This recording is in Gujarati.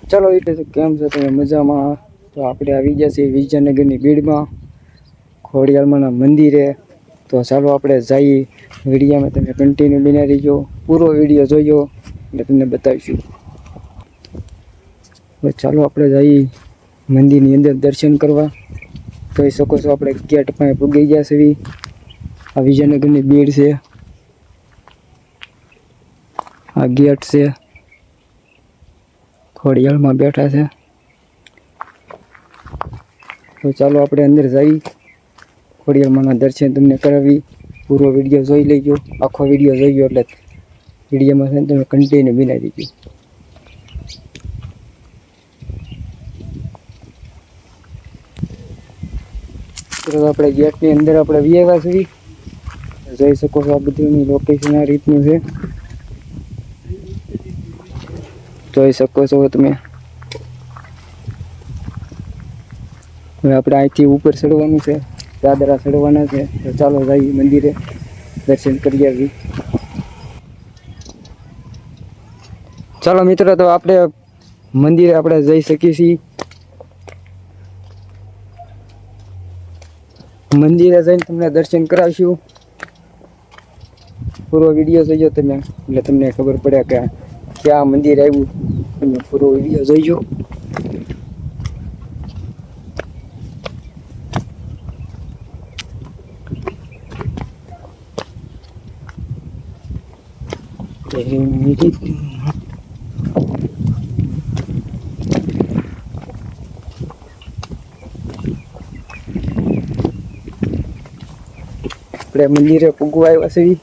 ચાલો એટલે કેમ છો તમે મજામાં? તો આપણે આવી ગયા છીએ વિજયનગરની ભીડમાં ખોડિયારમાં મંદિરે. તો ચાલો આપણે જઈએ વિડીયોમાં, તમે કન્ટિન્યુ બના રહીજો, પૂરો વિડીયો જોયો એટલે તમને બતાવીશું. તો ચાલો આપણે જઈએ મંદિરની અંદર દર્શન કરવા. જોઈ શકો છો આપણે ગેટ પાસે પૂગી ગયા છે. આ વિજયનગરની ભીડ છે, આ ગેટ છે, ખોડિયારમાં બેઠા છે. તો ચાલો આપણે અંદર જઈ ખોડિયારમાંના દર્શન તમને કરાવી. પૂરો વિડીયો જોઈ લેજો, આખો વિડીયો જોઈ ગયો એટલે વિડીયોમાં છે ને તમે કન્ટિન્યુ બનાવી દીધું. તો આપણે ગેટની અંદર આપણે વ્યાવા છીએ. જોઈ શકો છો આ બધું લોકેશન આ રીતનું છે, જોઈ શકો છો તમે. હવે આપણે અહીંથી ઉપર ચડવાનું છે, દાદરા ચડવાના છે. તો ચાલો જઈએ મંદિરે દર્શન કરી આવી. ચાલો મિત્રો, તો આપણે મંદિરે આપણે જઈ શકીએ છીએ. મંદિરે જઈને તમને દર્શન કરાવીશું. પૂરો વિડીયો જોઈજો તમે એટલે તમને ખબર પડે કે ક્યાં મંદિર આવ્યું. તમે પૂરો વિડીયો જોઈજો. આપણે મંદિરે પૂગવા આવ્યા છીએ.